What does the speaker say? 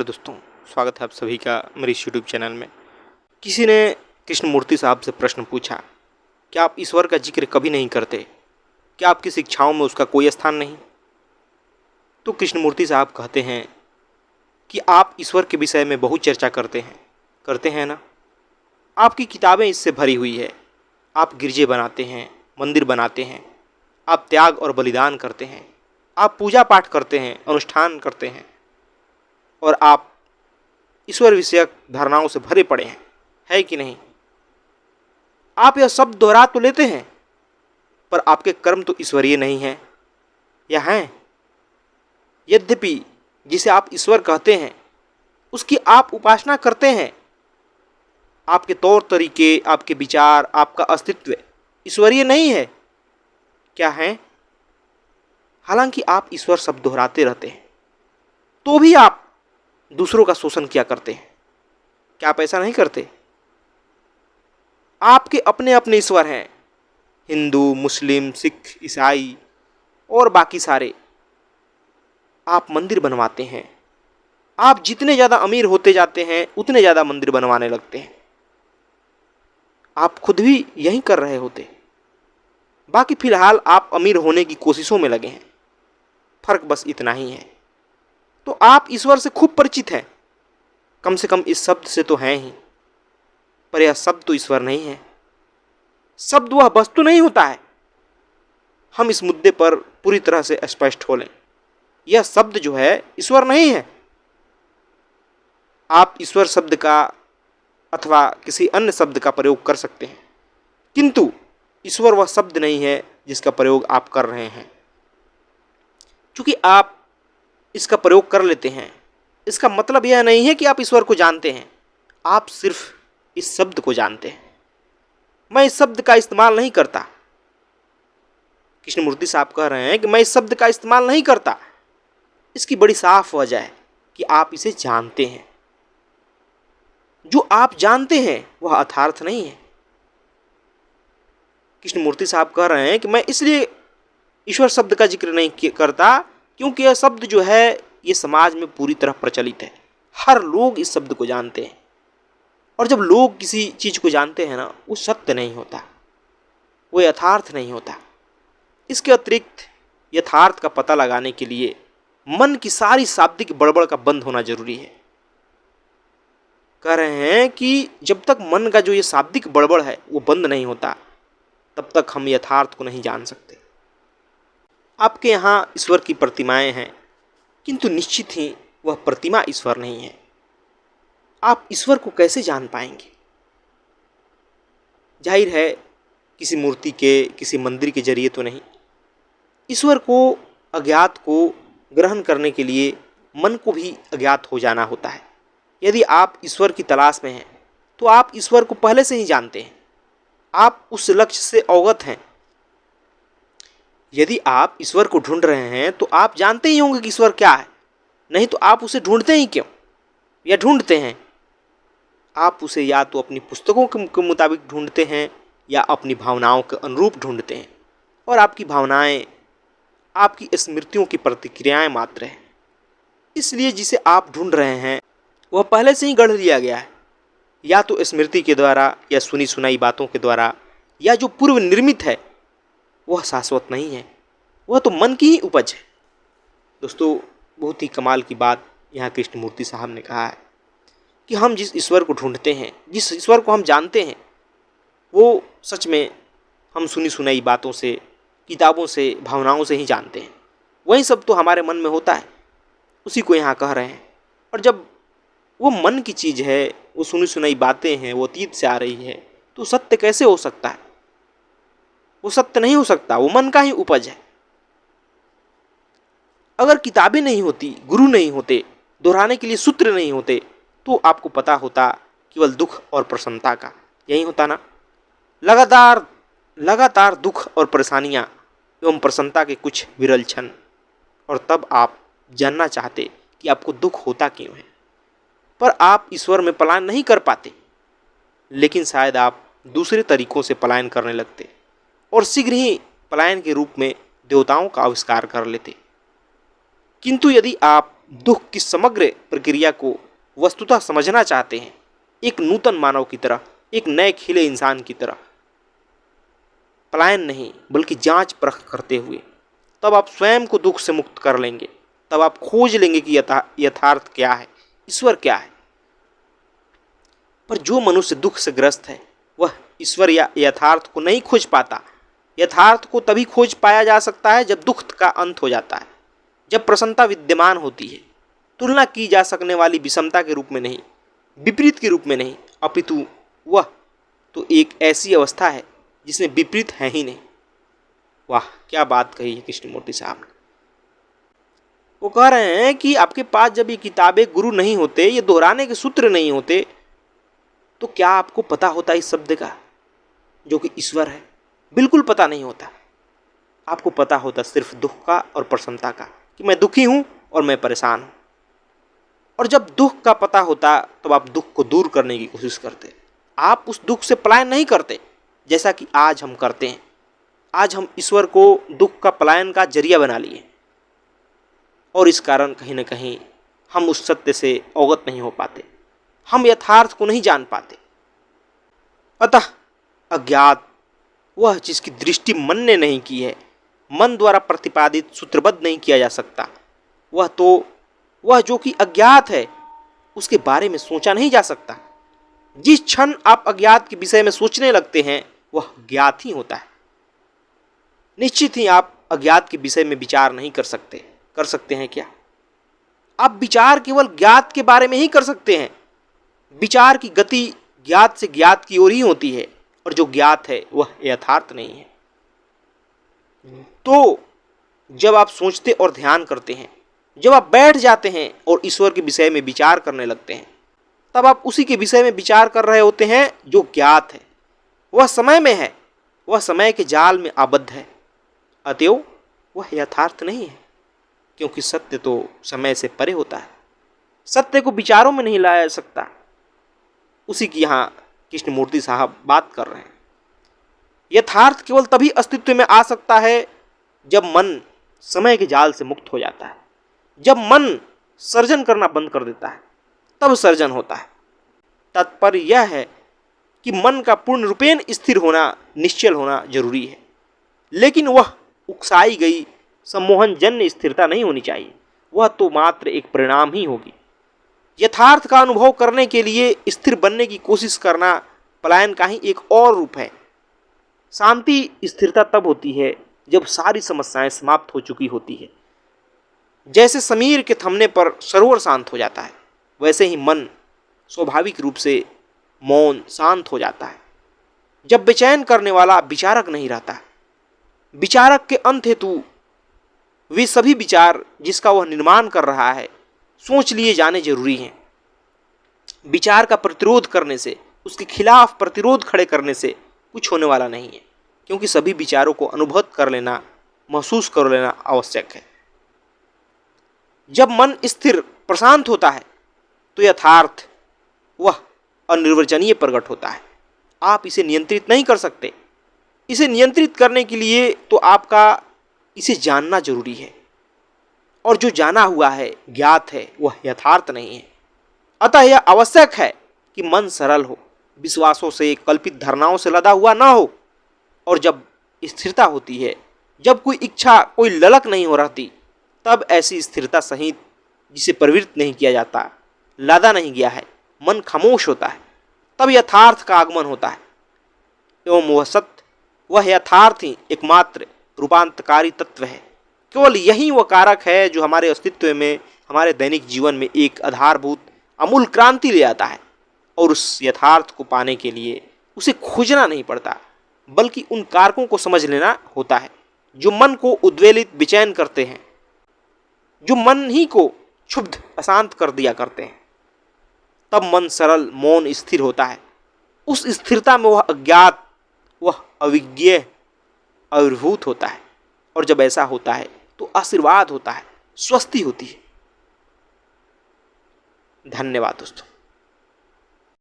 Hello दोस्तों, स्वागत है आप सभी का मेरे इस यूट्यूब चैनल में। किसी ने कृष्णमूर्ति साहब से प्रश्न पूछा, क्या आप ईश्वर का जिक्र कभी नहीं करते? क्या आपकी शिक्षाओं में उसका कोई स्थान नहीं? तो कृष्णमूर्ति साहब कहते हैं कि आप ईश्वर के विषय में बहुत चर्चा करते हैं ना। आपकी किताबें इससे भरी हुई है। आप गिरजे बनाते हैं, मंदिर बनाते हैं, आप त्याग और बलिदान करते हैं, आप पूजा पाठ करते हैं, अनुष्ठान करते हैं और आप ईश्वर विषयक धारणाओं से भरे पड़े हैं, है कि नहीं? आप यह शब्द दोहरा तो लेते हैं, पर आपके कर्म तो ईश्वरीय नहीं हैं या हैं? यद्यपि जिसे आप ईश्वर कहते हैं उसकी आप उपासना करते हैं, आपके तौर तरीके, आपके विचार, आपका अस्तित्व ईश्वरीय नहीं है, क्या है? हालांकि आप ईश्वर शब्द दोहराते रहते हैं, तो भी आप दूसरों का शोषण किया करते हैं। क्या आप ऐसा नहीं करते? आपके अपने अपने ईश्वर हैं, हिंदू, मुस्लिम, सिख, ईसाई और बाकी सारे। आप मंदिर बनवाते हैं। आप जितने ज़्यादा अमीर होते जाते हैं उतने ज़्यादा मंदिर बनवाने लगते हैं। आप खुद भी यही कर रहे होते, बाकी फिलहाल आप अमीर होने की कोशिशों में लगे हैं। फर्क बस इतना ही है। तो आप ईश्वर से खूब परिचित हैं, कम से कम इस शब्द से तो हैं ही, पर यह शब्द तो ईश्वर नहीं है। शब्द वह वस्तु नहीं होता है। हम इस मुद्दे पर पूरी तरह से स्पष्ट हो लें, यह शब्द जो है ईश्वर नहीं है। आप ईश्वर शब्द का अथवा किसी अन्य शब्द का प्रयोग कर सकते हैं, किंतु ईश्वर वह शब्द नहीं है जिसका प्रयोग आप कर रहे हैं। चूंकि आप इसका प्रयोग कर लेते हैं, इसका मतलब यह नहीं है कि आप ईश्वर को जानते हैं। आप सिर्फ इस शब्द को जानते हैं। मैं इस शब्द का इस्तेमाल नहीं करता। कृष्णमूर्ति साहब कह रहे हैं कि मैं इस शब्द का इस्तेमाल नहीं करता। इसकी बड़ी साफ वजह है कि आप इसे जानते हैं। जो आप जानते हैं वह अर्थार्थ नहीं है। कृष्णमूर्ति साहब कह रहे हैं कि मैं इसलिए ईश्वर शब्द का जिक्र नहीं करता क्योंकि यह शब्द जो है ये समाज में पूरी तरह प्रचलित है। हर लोग इस शब्द को जानते हैं, और जब लोग किसी चीज को जानते हैं ना, वो सत्य नहीं होता, वो यथार्थ नहीं होता। इसके अतिरिक्त यथार्थ का पता लगाने के लिए मन की सारी शाब्दिक बड़बड़ का बंद होना जरूरी है। कह रहे हैं कि जब तक मन का जो ये शाब्दिक बड़बड़ है वो बंद नहीं होता, तब तक हम यथार्थ को नहीं जान सकते। आपके यहाँ ईश्वर की प्रतिमाएं हैं, किंतु निश्चित ही वह प्रतिमा ईश्वर नहीं है। आप ईश्वर को कैसे जान पाएंगे? जाहिर है किसी मूर्ति के, किसी मंदिर के जरिए तो नहीं। ईश्वर को, अज्ञात को ग्रहण करने के लिए मन को भी अज्ञात हो जाना होता है। यदि आप ईश्वर की तलाश में हैं तो आप ईश्वर को पहले से ही जानते हैं। आप उस लक्ष्य से अवगत हैं। यदि आप ईश्वर को ढूंढ रहे हैं तो आप जानते ही होंगे कि ईश्वर क्या है, नहीं तो आप उसे ढूंढते ही क्यों, या ढूंढते हैं? आप उसे या तो अपनी पुस्तकों के मुताबिक ढूंढते हैं या अपनी भावनाओं के अनुरूप ढूंढते हैं, और आपकी भावनाएं आपकी स्मृतियों की प्रतिक्रियाएं मात्र हैं। इसलिए जिसे आप ढूंढ रहे हैं वह पहले से ही गढ़ लिया गया है, या तो स्मृति के द्वारा या सुनी सुनाई बातों के द्वारा, या जो पूर्व निर्मित है वह शाश्वत नहीं है, वह तो मन की ही उपज है। दोस्तों, बहुत ही कमाल की बात यहाँ कृष्णमूर्ति साहब ने कहा है कि हम जिस ईश्वर को ढूंढते हैं, जिस ईश्वर को हम जानते हैं, वो सच में हम सुनी सुनाई बातों से, किताबों से, भावनाओं से ही जानते हैं। वही सब तो हमारे मन में होता है, उसी को यहाँ कह रहे हैं। और जब वो मन की चीज़ है, वो सुनी सुनाई बातें हैं, वो अतीत से आ रही है, तो सत्य कैसे हो सकता है? वो सत्य नहीं हो सकता, वो मन का ही उपज है। अगर किताबें नहीं होती, गुरु नहीं होते, दोहराने के लिए सूत्र नहीं होते, तो आपको पता होता केवल दुख और प्रसन्नता का। यही होता ना, लगातार दुख और परेशानियां एवं प्रसन्नता के कुछ विरल क्षण, और तब आप जानना चाहते कि आपको दुख होता क्यों है। पर आप ईश्वर में पलायन नहीं कर पाते, लेकिन शायद आप दूसरे तरीकों से पलायन करने लगते और शीघ्र ही पलायन के रूप में देवताओं का आविष्कार कर लेते। किंतु यदि आप दुख की समग्र प्रक्रिया को वस्तुतः समझना चाहते हैं, एक नूतन मानव की तरह, एक नए खिले इंसान की तरह, पलायन नहीं बल्कि जांच परख करते हुए, तब आप स्वयं को दुख से मुक्त कर लेंगे। तब आप खोज लेंगे कि यथार्थ क्या है, ईश्वर क्या है। पर जो मनुष्य दुख से ग्रस्त है वह ईश्वर या यथार्थ को नहीं खोज पाता। यथार्थ को तभी खोज पाया जा सकता है जब दुख का अंत हो जाता है, जब प्रसन्नता विद्यमान होती है, तुलना की जा सकने वाली विषमता के रूप में नहीं, विपरीत के रूप में नहीं, अपितु वह तो एक ऐसी अवस्था है जिसमें विपरीत है ही नहीं। वाह, क्या बात कही है कृष्णमूर्ति साहब ने। वो कह रहे हैं कि आपके पास जब ये किताबें गुरु नहीं होते, ये दोहराने के सूत्र नहीं होते, तो क्या आपको पता होता इस शब्द का जो कि ईश्वर है? बिल्कुल पता नहीं होता। आपको पता होता सिर्फ दुख का और प्रसन्नता का, कि मैं दुखी हूं और मैं परेशान हूं। और जब दुख का पता होता तब आप दुख को दूर करने की कोशिश करते। आप उस दुख से पलायन नहीं करते जैसा कि आज हम करते हैं। आज हम ईश्वर को दुख का पलायन का जरिया बना लिए और इस कारण कहीं ना कहीं हम उस सत्य से अवगत नहीं हो पाते, हम यथार्थ को नहीं जान पाते। अतः अज्ञात वह जिसकी दृष्टि मन ने नहीं की है, मन द्वारा प्रतिपादित सूत्रबद्ध नहीं किया जा सकता, वह जो कि अज्ञात है उसके बारे में सोचा नहीं जा सकता। जिस क्षण आप अज्ञात के विषय में सोचने लगते हैं वह ज्ञात ही होता है। निश्चित ही आप अज्ञात के विषय में विचार नहीं कर सकते हैं क्या? आप विचार केवल ज्ञात के बारे में ही कर सकते हैं। विचार की गति ज्ञात से ज्ञात की ओर ही होती है और जो ज्ञात है वह यथार्थ नहीं है। तो जब आप सोचते और ध्यान करते हैं, जब आप बैठ जाते हैं और ईश्वर के विषय में विचार करने लगते हैं, तब आप उसी के विषय में विचार कर रहे होते हैं जो ज्ञात है। वह समय में है, वह समय के जाल में आबद्ध है, अतएव वह यथार्थ नहीं है, क्योंकि सत्य तो समय से परे होता है। सत्य को विचारों में नहीं लाया जा सकता। उसी की यहाँ कृष्णमूर्ति साहब बात कर रहे हैं। यथार्थ केवल तभी अस्तित्व में आ सकता है जब मन समय के जाल से मुक्त हो जाता है, जब मन सर्जन करना बंद कर देता है, तब सर्जन होता है। तात्पर्य यह है कि मन का पूर्ण रूपेण स्थिर होना, निश्चल होना जरूरी है, लेकिन वह उकसाई गई सम्मोहनजन्य स्थिरता नहीं होनी चाहिए। वह तो मात्र एक परिणाम ही होगी। यथार्थ का अनुभव करने के लिए स्थिर बनने की कोशिश करना पलायन का ही एक और रूप है। शांति, स्थिरता तब होती है जब सारी समस्याएं समाप्त हो चुकी होती है। जैसे समीर के थमने पर सरोवर शांत हो जाता है, वैसे ही मन स्वाभाविक रूप से मौन शांत हो जाता है जब बेचैन करने वाला विचारक नहीं रहता। विचारक के अंत हेतु वे सभी विचार जिसका वह निर्माण कर रहा है सोच लिए जाने जरूरी हैं। विचार का प्रतिरोध करने से, उसके खिलाफ प्रतिरोध खड़े करने से कुछ होने वाला नहीं है, क्योंकि सभी विचारों को अनुभव कर लेना, महसूस कर लेना आवश्यक है। जब मन स्थिर प्रशांत होता है तो यथार्थ वह अनिर्वचनीय प्रकट होता है। आप इसे नियंत्रित नहीं कर सकते। इसे नियंत्रित करने के लिए तो आपका इसे जानना जरूरी है, और जो जाना हुआ है, ज्ञात है, वह यथार्थ नहीं है। अतः यह आवश्यक है कि मन सरल हो, विश्वासों से, कल्पित धारणाओं से लदा हुआ ना हो, और जब स्थिरता होती है, जब कोई इच्छा, कोई ललक नहीं हो रहती, तब ऐसी स्थिरता सहित जिसे प्रवृत्त नहीं किया जाता, लादा नहीं गया है, मन खामोश होता है, तब यथार्थ का आगमन होता है। एवं वह सत्य, वह यथार्थ ही एकमात्र रूपांतकारी तत्व है। केवल यही वह कारक है जो हमारे अस्तित्व में, हमारे दैनिक जीवन में एक आधारभूत अमूल क्रांति ले आता है। और उस यथार्थ को पाने के लिए उसे खोजना नहीं पड़ता, बल्कि उन कारकों को समझ लेना होता है जो मन को उद्वेलित, बेचैन करते हैं, जो मन ही को क्षुब्ध, अशांत कर दिया करते हैं। तब मन सरल, मौन, स्थिर होता है। उस स्थिरता में वह अज्ञात, वह अविज्ञेय आविर्भूत होता है। और जब ऐसा होता है तो आशीर्वाद होता है, स्वस्ति होती है। धन्यवाद दोस्तों।